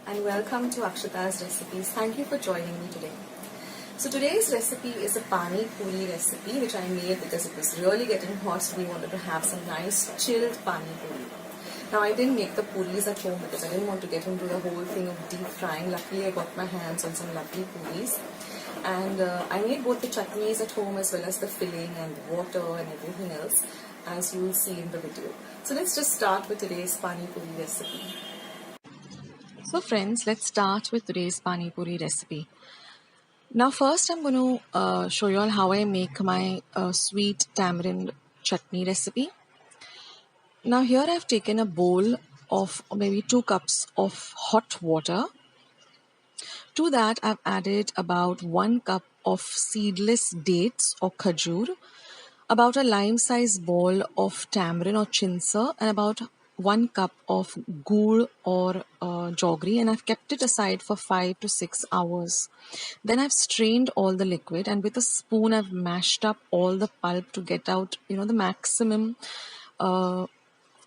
and welcome to Akshata's Recipes. Thank you for joining me today. So today's recipe is a Pani Puri recipe which I made because it was really getting hot, so we wanted to have some nice chilled Pani Puri. Now I didn't make the puris at home because I didn't want to get into the whole thing of deep frying. Luckily I got my hands on some lovely puris. And I made both the chutneys at home as well as the filling and the water and everything else, as you will see in the video. So let's just start with today's Pani Puri recipe. So friends, let's start with today's Pani Puri recipe. Now first I'm going to show you all how I make my sweet tamarind chutney recipe. Now here I've taken a bowl of maybe 2 cups of hot water. To that I've added about 1 cup of seedless dates or khajur, about a lime-sized ball of tamarind or chinsa, and about 1 cup of gur or jaggery, and I've kept it aside for 5 to 6 hours. Then I've strained all the liquid, and with a spoon I've mashed up all the pulp to get out, the maximum of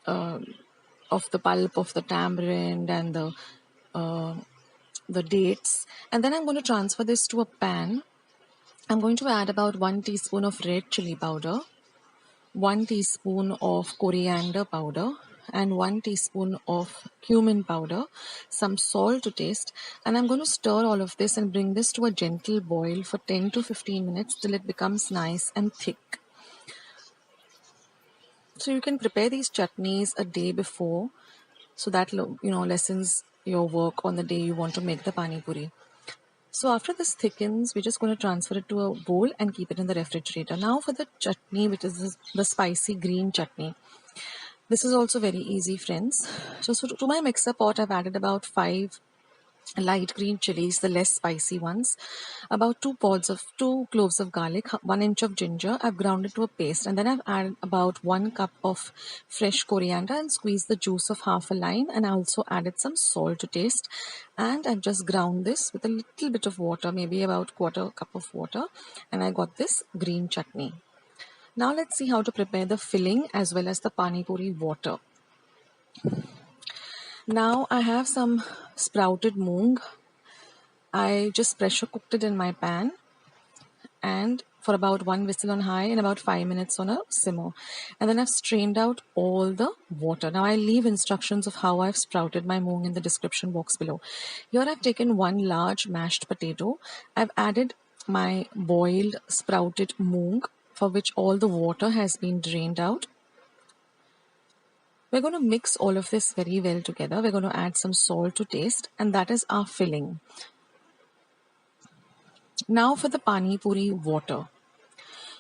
the pulp of the tamarind and the dates. And then I'm going to transfer this to a pan. I'm going to add about 1 teaspoon of red chili powder, 1 teaspoon of coriander powder, and 1 teaspoon of cumin powder, some salt to taste, and I'm going to stir all of this and bring this to a gentle boil for 10 to 15 minutes till it becomes nice and thick. So you can prepare these chutneys a day before, so that lessens your work on the day you want to make the Pani Puri. So after this thickens, we're just going to transfer it to a bowl and keep it in the refrigerator. Now for the chutney, which is the spicy green chutney. This is also very easy, friends. So to my mixer pot, I've added about 5 light green chilies, the less spicy ones, about 2 cloves of garlic, 1 inch of ginger. I've ground it to a paste, and then I've added about 1 cup of fresh coriander and squeezed the juice of half a lime, and I also added some salt to taste, and I've just ground this with a little bit of water, maybe about 1/4 cup of water, and I got this green chutney. Now let's see how to prepare the filling as well as the Pani Puri water. Now I have some sprouted moong. I just pressure cooked it in my pan and for about 1 whistle on high and about 5 minutes on a simmer. And then I've strained out all the water. Now I'll leave instructions of how I've sprouted my moong in the description box below. Here I've taken 1 large mashed potato. I've added my boiled sprouted moong, for which all the water has been drained out. We're going to mix all of this very well together. We're going to add some salt to taste, and that is our filling. Now for the Pani Puri water.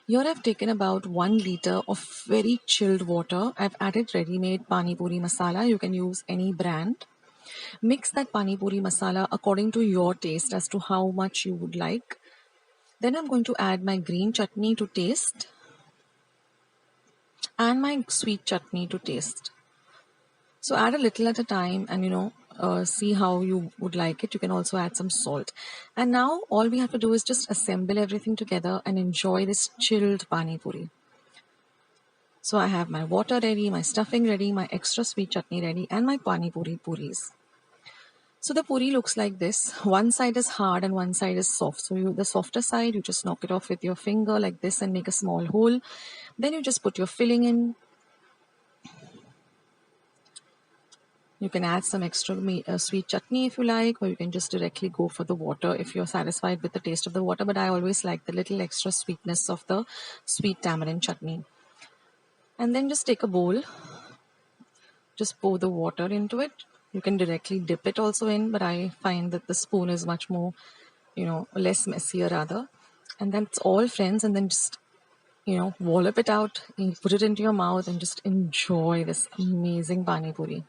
Here I've taken about 1 liter of very chilled water. I've added ready-made Pani Puri masala. You can use any brand. Mix that Pani Puri masala according to your taste as to how much you would like. Then I'm going to add my green chutney to taste and my sweet chutney to taste. So add a little at a time and see how you would like it. You can also add some salt. And now all we have to do is just assemble everything together and enjoy this chilled Pani Puri. So I have my water ready, my stuffing ready, my extra sweet chutney ready, and my Pani Puri puris. So the puri looks like this. One side is hard and one side is soft. So the softer side, you just knock it off with your finger like this and make a small hole. Then you just put your filling in. You can add some extra sweet chutney if you like, or you can just directly go for the water if you're satisfied with the taste of the water. But I always like the little extra sweetness of the sweet tamarind chutney. And then just take a bowl. Just pour the water into it. You can directly dip it also in, but I find that the spoon is much more, less messier rather. And that's all, friends. And then just, wallop it out, put it into your mouth and just enjoy this amazing Pani Puri.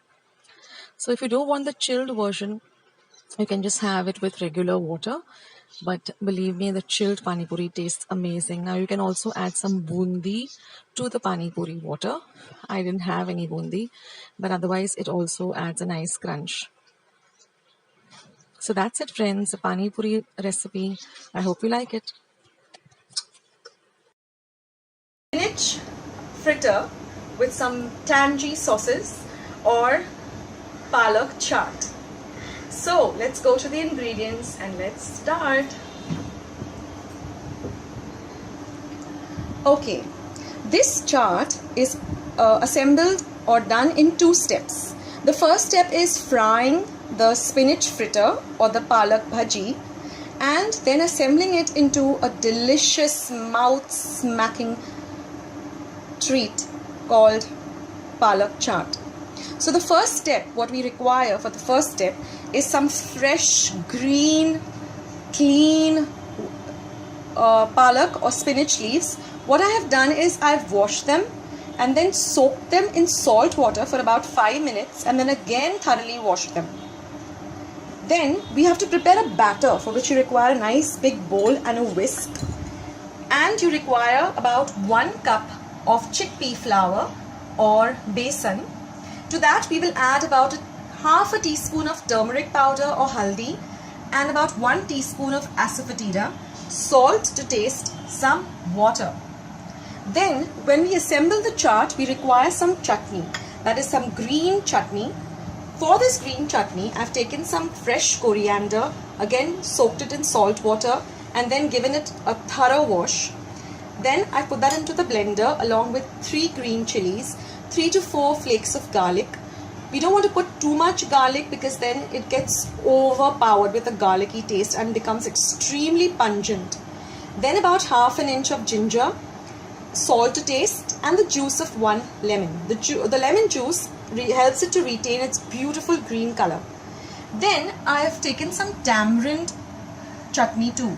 So if you don't want the chilled version, you can just have it with regular water. But believe me, the chilled Pani Puri tastes amazing. Now you can also add some bundi to the Pani Puri water. I didn't have any bundi, but otherwise it also adds a nice crunch. So that's it, friends, the Pani Puri recipe. I hope you like it. Spinach fritter with some tangy sauces or Palak chaat. So let's go to the ingredients and let's start. Okay, this chaat is assembled or done in 2 steps. The first step is frying the spinach fritter or the palak bhaji and then assembling it into a delicious mouth-smacking treat called palak chaat. So the first step, what we require for the first step is some fresh, green, clean palak or spinach leaves. What I have done is I've washed them and then soaked them in salt water for about 5 minutes and then again thoroughly washed them. Then we have to prepare a batter for which you require a nice big bowl and a whisk. And you require about 1 cup of chickpea flour or besan. To that we will add about half a teaspoon of turmeric powder or haldi and about 1 teaspoon of asafoetida, salt to taste, some water. Then when we assemble the chaat, we require some chutney, that is some green chutney. For this green chutney, I've taken some fresh coriander, again soaked it in salt water and then given it a thorough wash. Then I put that into the blender along with 3 green chilies, 3 to 4 flakes of garlic. We don't want to put too much garlic because then it gets overpowered with a garlicky taste and becomes extremely pungent. Then about half an inch of ginger, salt to taste and the juice of 1 lemon. The lemon juice helps it to retain its beautiful green color. Then I have taken some tamarind chutney too.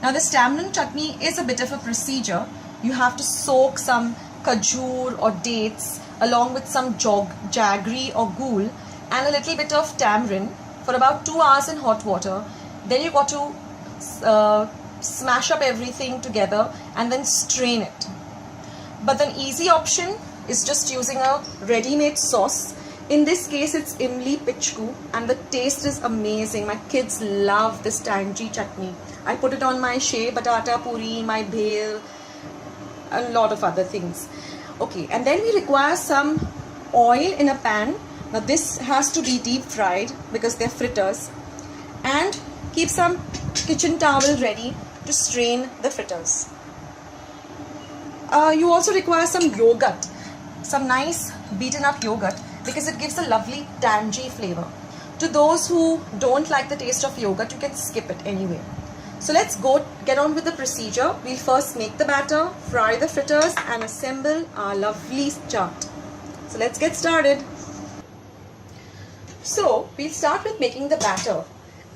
Now this tamarind chutney is a bit of a procedure. You have to soak some khajur or dates along with some jaggery or ghul and a little bit of tamarind for about 2 hours in hot water. Then you got to smash up everything together and then strain it. But an easy option is just using a ready-made sauce. In this case it's imli pichku and the taste is amazing. My kids love this tangy chutney. I put it on my Shev, batata puri, my bhel, a lot of other things. Okay, and then we require some oil in a pan. Now this has to be deep fried because they're fritters. And keep some kitchen towel ready to strain the fritters. You also require some yogurt, some nice beaten up yogurt because it gives a lovely tangy flavor. To those who don't like the taste of yogurt, you can skip it anyway. So let's get on with the procedure. We'll first make the batter, fry the fritters and assemble our lovely chaat. So let's get started. So we'll start with making the batter.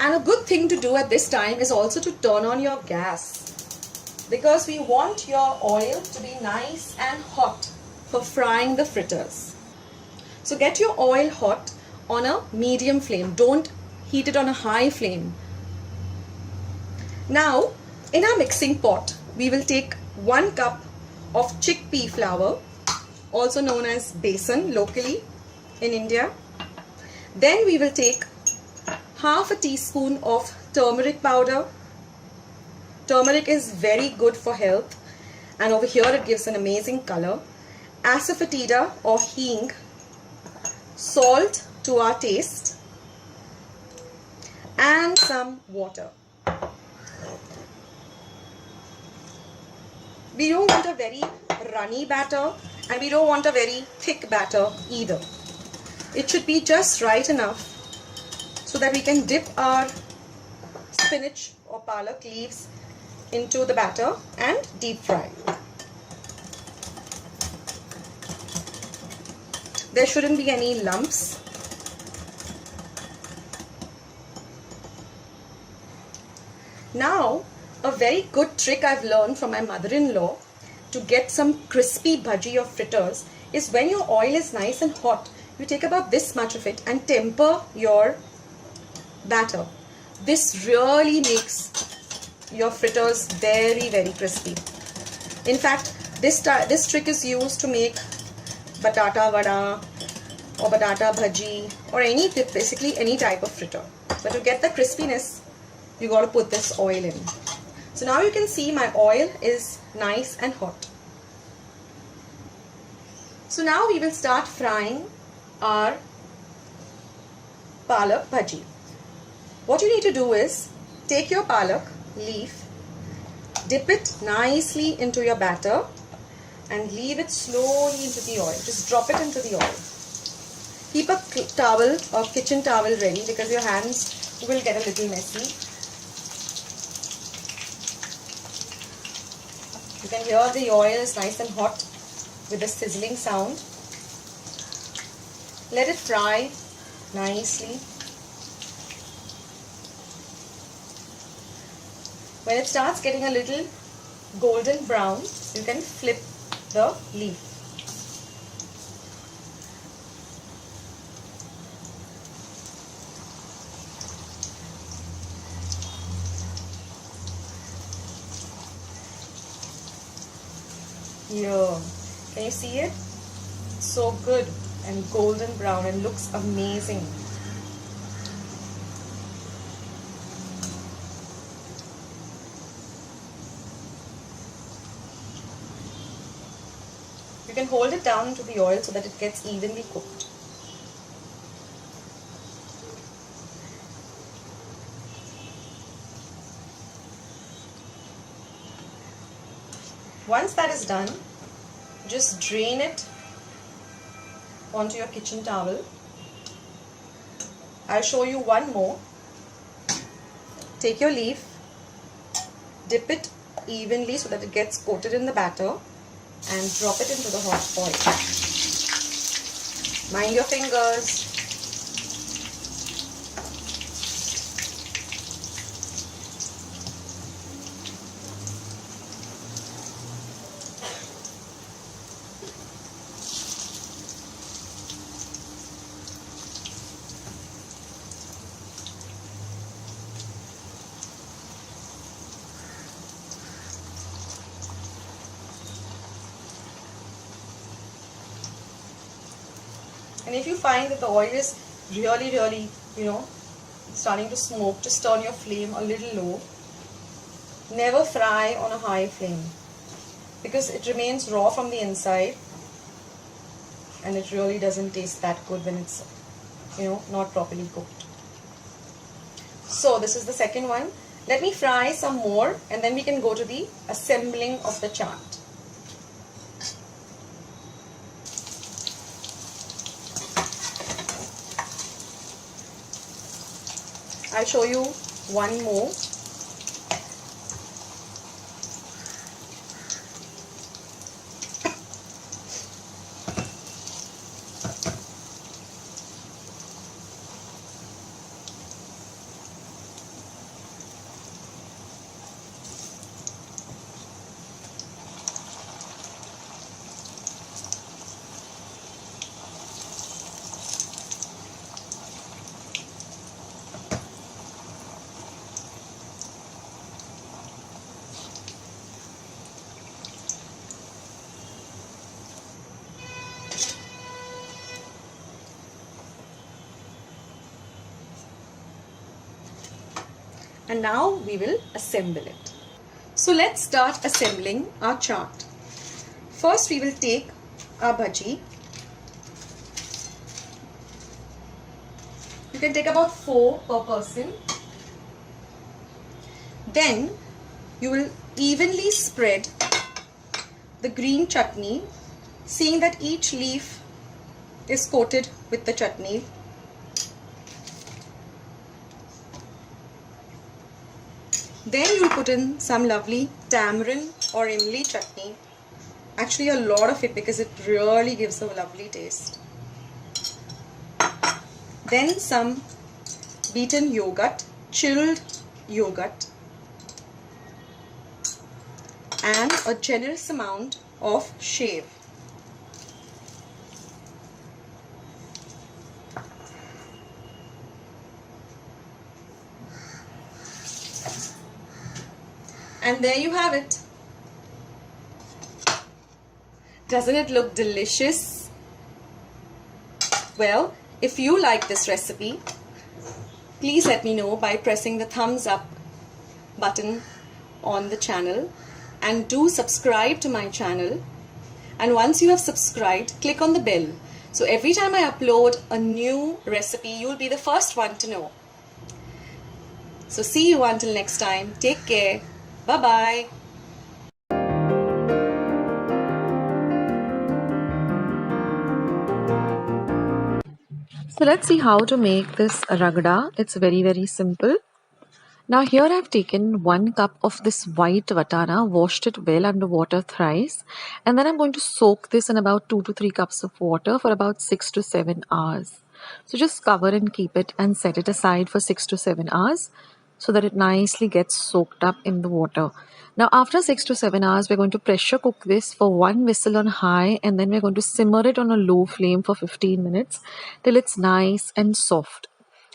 And a good thing to do at this time is also to turn on your gas, because we want your oil to be nice and hot for frying the fritters. So get your oil hot on a medium flame. Don't heat it on a high flame. Now in our mixing pot, we will take 1 cup of chickpea flour, also known as besan locally in India. Then we will take half a teaspoon of turmeric powder. Turmeric is very good for health and over here it gives an amazing color. Asafoetida or hing, salt to our taste and some water. We don't want a very runny batter and we don't want a very thick batter either. It should be just right enough so that we can dip our spinach or palak leaves into the batter and deep fry. There shouldn't be any lumps. Now, a very good trick I've learned from my mother-in-law to get some crispy bhaji or fritters is when your oil is nice and hot, you take about this much of it and temper your batter. This really makes your fritters very, very crispy. In fact, this trick is used to make batata vada or batata bhaji or basically any type of fritter. But to get the crispiness, you got to put this oil in. So now you can see my oil is nice and hot. So now we will start frying our palak bhaji. What you need to do is take your palak leaf, dip it nicely into your batter and leave it slowly into the oil. Just drop it into the oil. Keep a towel or kitchen towel ready because your hands will get a little messy. You can hear the oil is nice and hot with a sizzling sound. Let it fry nicely. When it starts getting a little golden brown, you can flip the leaf. Here, can you see it? It's so good and golden brown and looks amazing. You can hold it down into the oil so that it gets evenly cooked. Once that is done, just drain it onto your kitchen towel. I'll show you one more. Take your leaf, dip it evenly so that it gets coated in the batter and drop it into the hot oil. Mind your fingers. And if you find that the oil is really, starting to smoke, just turn your flame a little low. Never fry on a high flame because it remains raw from the inside and it really doesn't taste that good when it's, not properly cooked. So this is the second one. Let me fry some more and then we can go to the assembling of the chaat. I'll show you one more. And now we will assemble it. So let's start assembling our chaat. First we will take our bhaji. You can take about 4 per person. Then you will evenly spread the green chutney, seeing that each leaf is coated with the chutney. Then you will put in some lovely tamarind or imli chutney. Actually a lot of it because it really gives a lovely taste. Then some beaten yogurt, chilled yogurt, and a generous amount of Shev. And there you have it. Doesn't it look delicious? Well, if you like this recipe, please let me know by pressing the thumbs up button on the channel, and do subscribe to my channel. And once you have subscribed, click on the bell. So every time I upload a new recipe, you'll be the first one to know. So see you until next time. Take care. Bye-bye. So let's see how to make this ragda. It's very, very simple. Now here I've taken 1 cup of this white vatana, washed it well under water thrice, and then I'm going to soak this in about 2 to 3 cups of water for about 6 to 7 hours. So just cover and keep it and set it aside for 6 to 7 hours so that it nicely gets soaked up in the water. Now after 6 to 7 hours, we're going to pressure cook this for 1 whistle on high, and then we're going to simmer it on a low flame for 15 minutes till it's nice and soft.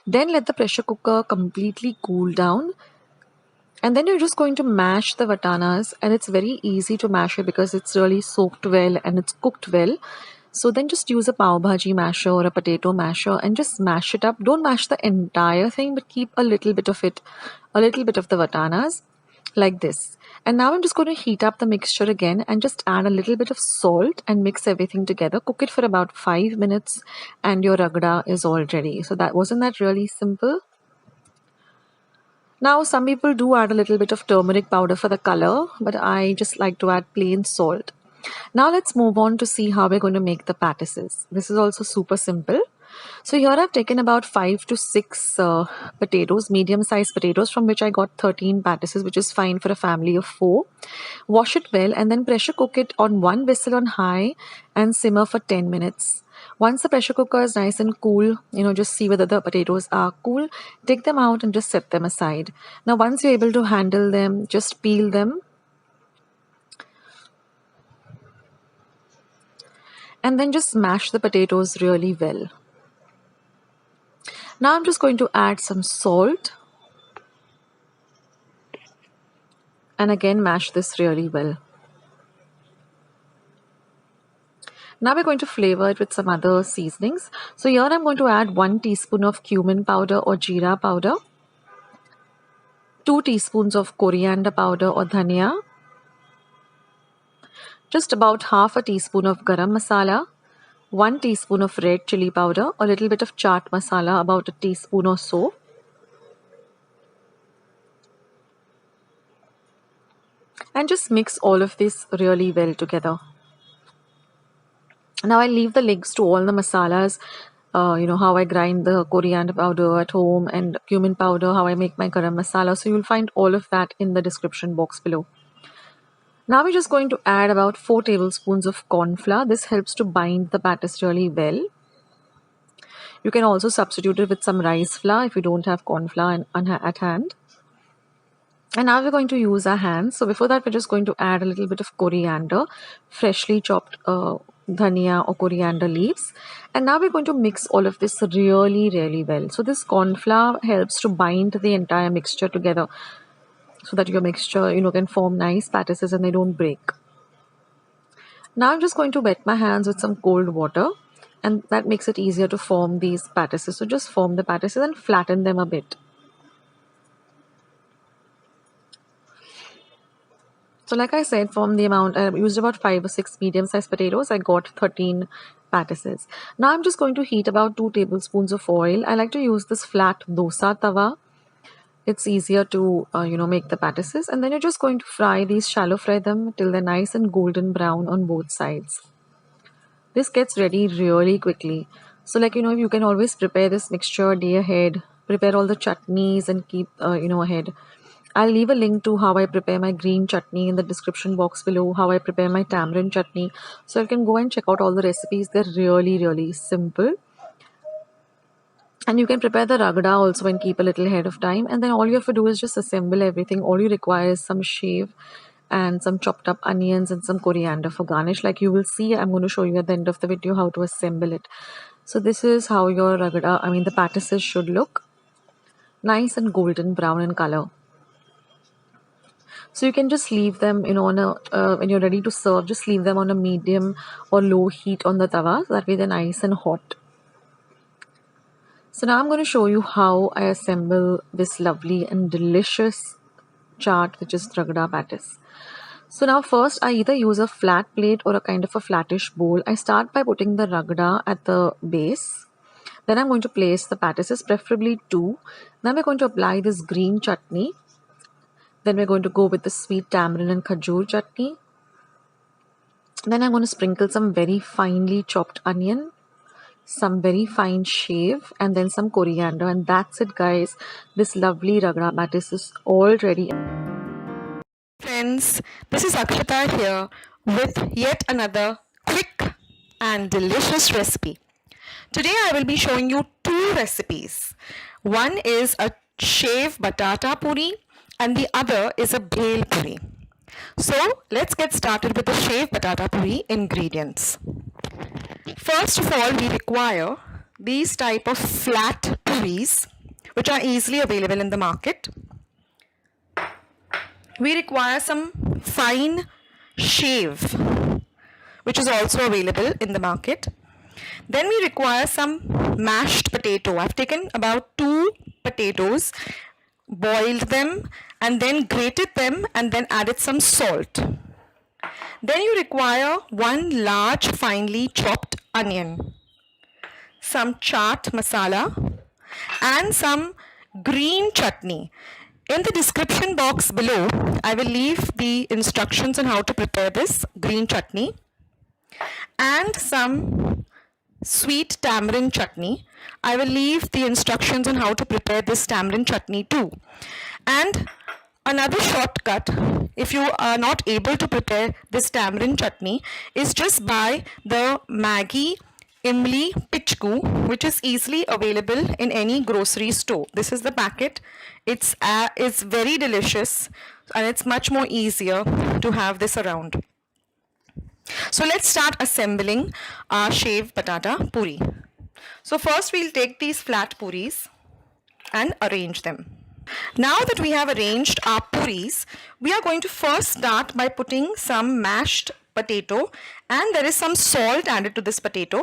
Then let the pressure cooker completely cool down, and then you're just going to mash the vatanas, and it's very easy to mash it because it's really soaked well and it's cooked well. So then just use a pav bhaji masher or a potato masher and just mash it up. Don't mash the entire thing, but keep a little bit of it, a little bit of the vatanas like this. And now I'm just going to heat up the mixture again and just add a little bit of salt and mix everything together. Cook it for about 5 minutes and your ragda is all ready. So wasn't that really simple? Now, some people do add a little bit of turmeric powder for the color, but I just like to add plain salt. Now, let's move on to see how we're going to make the pattices. This is also super simple. So, here I've taken about 5 to 6 potatoes, medium sized potatoes, from which I got 13 pattices, which is fine for a family of 4. Wash it well and then pressure cook it on 1 whistle on high and simmer for 10 minutes. Once the pressure cooker is nice and cool, just see whether the potatoes are cool, take them out and just set them aside. Now, once you're able to handle them, just peel them and then just smash the potatoes really well. Now, I'm just going to add some salt and again mash this really well. Now we're going to flavor it with some other seasonings. So here I'm going to add 1 teaspoon of cumin powder or jeera powder, 2 teaspoons of coriander powder or dhania, just about half a teaspoon of garam masala, 1 teaspoon of red chili powder, a little bit of chaat masala, about a teaspoon or so. And just mix all of this really well together. Now I'll leave the links to all the masalas, how I grind the coriander powder at home and cumin powder, how I make my garam masala. So you'll find all of that in the description box below. Now we're just going to add about 4 tablespoons of corn flour. This helps to bind the patties really well. You can also substitute it with some rice flour if you don't have corn flour at hand. And now we're going to use our hands. So before that, we're just going to add a little bit of coriander, freshly chopped dhania or coriander leaves. And now we're going to mix all of this really, really well. So this corn flour helps to bind the entire mixture together so that your mixture, can form nice pattices and they don't break. Now I'm just going to wet my hands with some cold water, and that makes it easier to form these pattices. So just form the pattices and flatten them a bit. So like I said, from the amount, I used about 5 or 6 medium-sized potatoes. I got 13 pattices. Now I'm just going to heat about 2 tablespoons of oil. I like to use this flat dosa tawa. It's easier to, make the pattices. And then you're just going to shallow fry them till they're nice and golden brown on both sides. This gets ready really quickly. So you can always prepare this mixture a day ahead. Prepare all the chutneys and keep, ahead. I'll leave a link to how I prepare my green chutney in the description box below, how I prepare my tamarind chutney. So you can go and check out all the recipes. They're really, really simple. And you can prepare the ragda also and keep a little ahead of time. And then all you have to do is just assemble everything. All you require is some shev and some chopped up onions and some coriander for garnish. Like you will see, I'm going to show you at the end of the video how to assemble it. So this is how your ragda, the pattices should look. Nice and golden brown in color. So you can just leave them, on when you're ready to serve, just leave them on a medium or low heat on the tawa. So that way they're nice and hot. So now I'm going to show you how I assemble this lovely and delicious chaat, which is ragda patties. So now first I either use a flat plate or a kind of a flattish bowl. I start by putting the ragda at the base. Then I'm going to place the pattices, preferably 2. Then we're going to apply this green chutney. Then we're going to go with the sweet tamarind and khajur chutney. Then I'm going to sprinkle some very finely chopped onion, some very fine shave, and then some coriander. And that's it, guys. This lovely Ragda pattice is all ready. Friends, this is Akshata here with yet another quick and delicious recipe. Today I will be showing you 2 recipes. One is a Shev batata puri and the other is a bhel puri. So let's get started with the Shev batata puri ingredients. First of all, we require these type of flat puris which are easily available in the market. We require some fine shev, which is also available in the market. Then we require some mashed potato. I've taken about 2 potatoes, boiled them, and then grated them, and then added some salt. Then you require 1 large finely chopped onion, some chaat masala, and some green chutney. In the description box below, I will leave the instructions on how to prepare this green chutney and some sweet tamarind chutney. I will leave the instructions on how to prepare this tamarind chutney too. And another shortcut, if you are not able to prepare this tamarind chutney, is just buy the Maggi Imli Pichku, which is easily available in any grocery store. This is the packet. It's very delicious and it's much more easier to have this around. So let's start assembling our Shev batata puri. So first we'll take these flat puris and arrange them. Now that we have arranged our puris, we are going to first start by putting some mashed potato, and there is some salt added to this potato.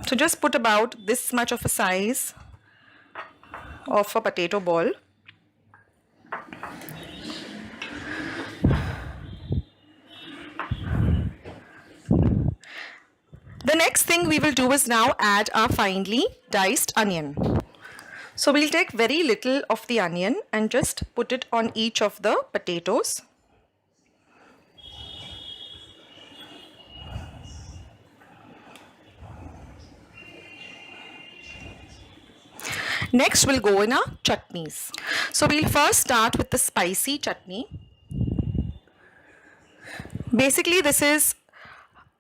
So just put about this much of a size of a potato ball. The next thing we will do is now add our finely diced onion. So we'll take very little of the onion and just put it on each of the potatoes. Next we'll go in our chutneys. So we'll first start with the spicy chutney. Basically this is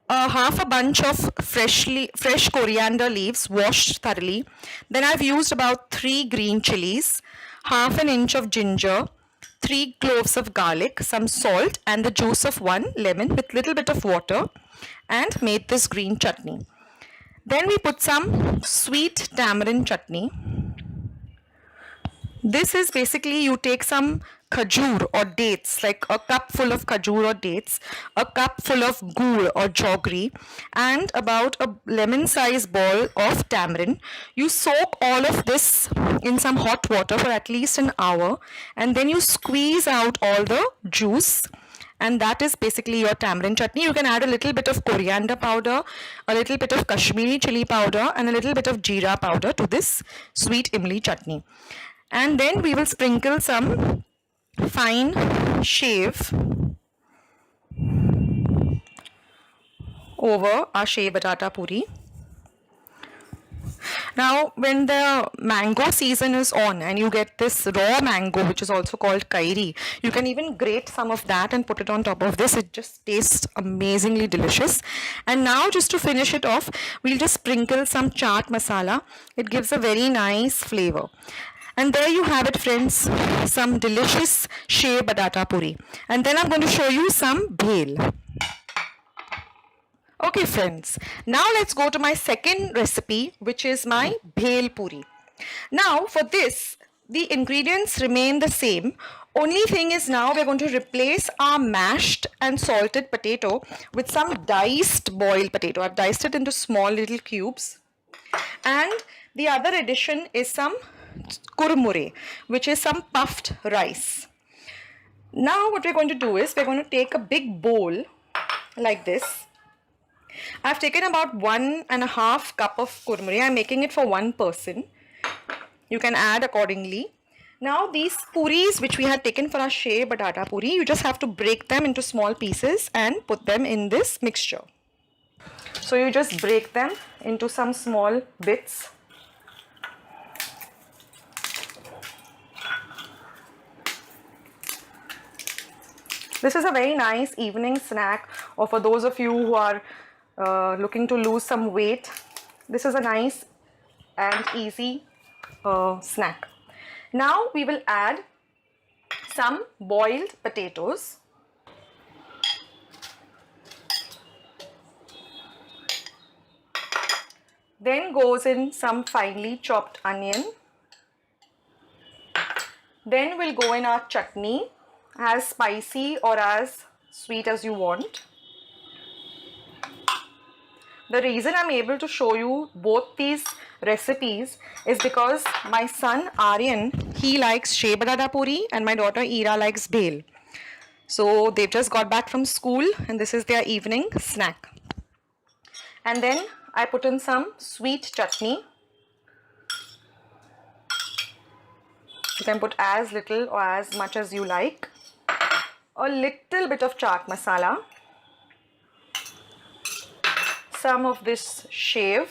half a bunch of fresh coriander leaves washed thoroughly. Then I've used about 3 green chilies, half an inch of ginger, 3 cloves of garlic, some salt and the juice of 1 lemon with little bit of water, and made this green chutney. Then we put some sweet tamarind chutney. This is basically you take some khajur or dates, like a cup full of khajur or dates, a cup full of gur or jaggery, and about a lemon sized ball of tamarind. You soak all of this in some hot water for at least an hour, and then you squeeze out all the juice, and that is basically your tamarind chutney. You can add a little bit of coriander powder, a little bit of Kashmiri chili powder, and a little bit of jeera powder to this sweet imli chutney. And then we will sprinkle some fine shev over our shev batata puri. Now when the mango season is on and you get this raw mango, which is also called kairi, you can even grate some of that and put it on top of this. It just tastes amazingly delicious. And now just to finish it off, we'll just sprinkle some chaat masala. It gives a very nice flavor. And there you have it, friends, some delicious Shev batata puri. And then I'm going to show you some bhel. Okay friends, now let's go to my second recipe, which is my bhel puri. Now for this, the ingredients remain the same. Only thing is now we're going to replace our mashed and salted potato with some diced boiled potato. I've diced it into small little cubes. And the other addition is some kurmure, which is some puffed rice. Now what we're going to do is we're going to take a big bowl like this, I've taken about 1.5 cup of kurmuri. I'm making it for one person. You can add accordingly. Now these puris which we had taken for our Shev batata puri, you just have to break them into small pieces and put them in this mixture. So you just break them into some small bits. This is a very nice evening snack, or for those of you who are looking to lose some weight, this is a nice and easy snack. Now we will add some boiled potatoes. Then goes in some finely chopped onion. Then will go in our chutney, as spicy or as sweet as you want. The reason I'm able to show you both these recipes is because my son Aryan, he likes Shev batata puri and my daughter Ira likes bhel. So they've just got back from school and this is their evening snack. And then I put in some sweet chutney. You can put as little or as much as you like. A little bit of chaat masala. Some of this Shev.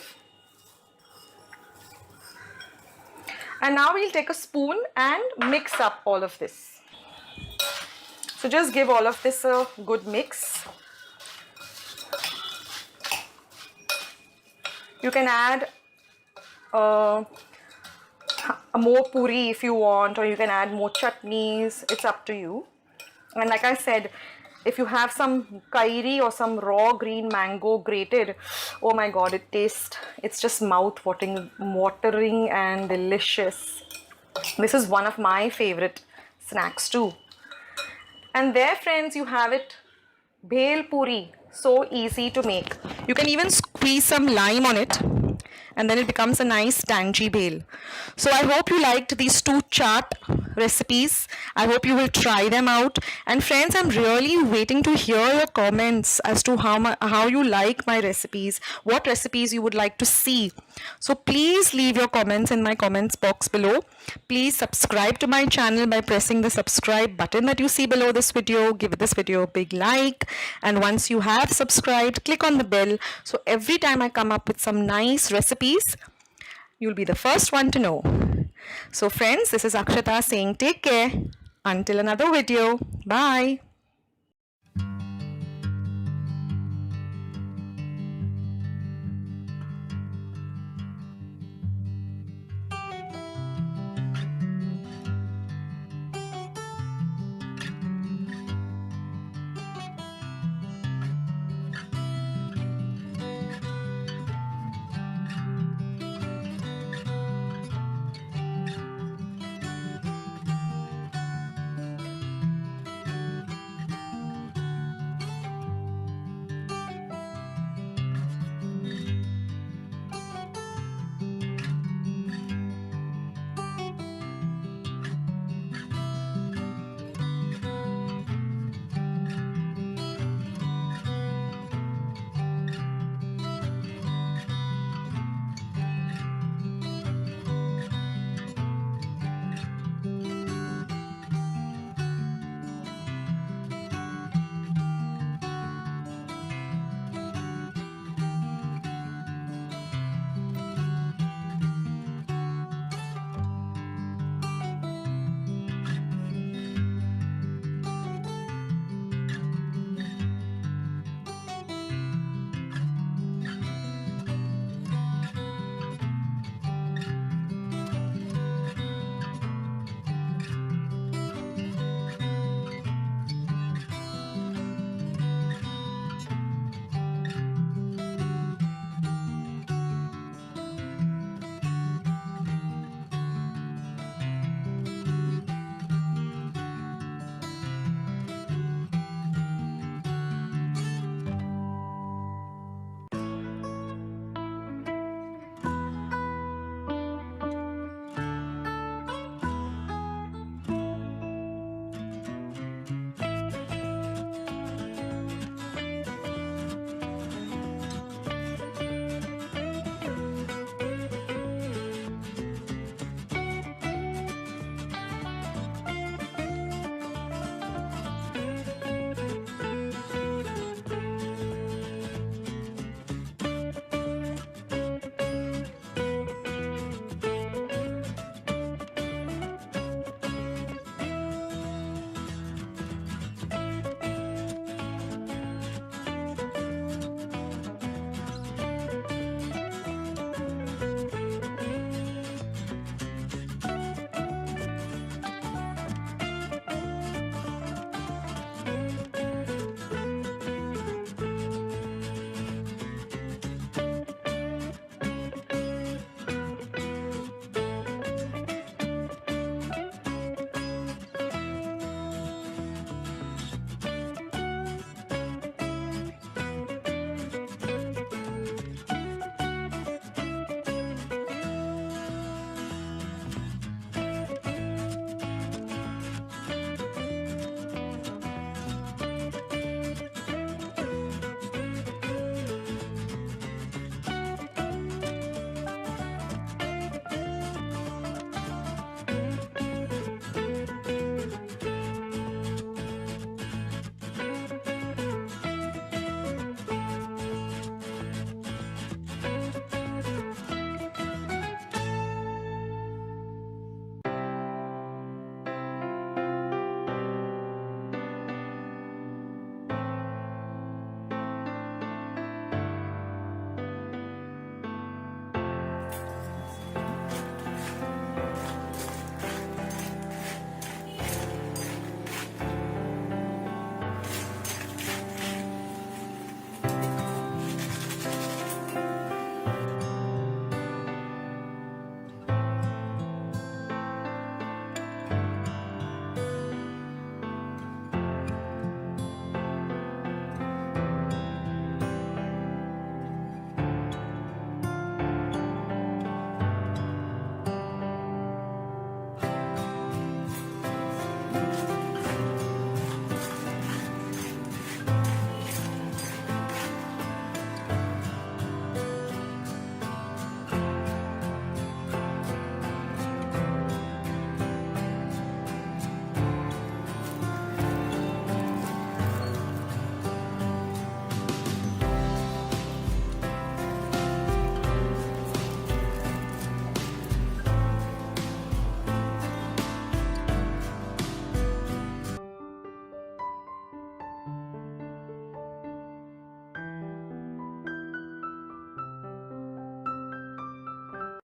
And now we'll take a spoon and mix up all of this. So just give all of this a good mix. You can add more puri if you want, or you can add more chutneys. It's up to you. And like I said, if you have some kairi or some raw green mango grated, oh my god, it's just mouth-watering and delicious. This is one of my favorite snacks too. And there, friends, you have it, bhel puri. So easy to make. You can even squeeze some lime on it and then it becomes a nice tangy bhel. So I hope you liked these two chaat recipes. I hope you will try them out. And friends, I'm really waiting to hear your comments as to how you like my recipes, what recipes you would like to see. So please leave your comments in my comments box below. Please subscribe to my channel by pressing the subscribe button that you see below this video. Give this video a big like, and once you have subscribed, click on the bell so every time I come up with some nice recipes, you'll be the first one to know. So friends, this is Akshata saying take care until another video. Bye.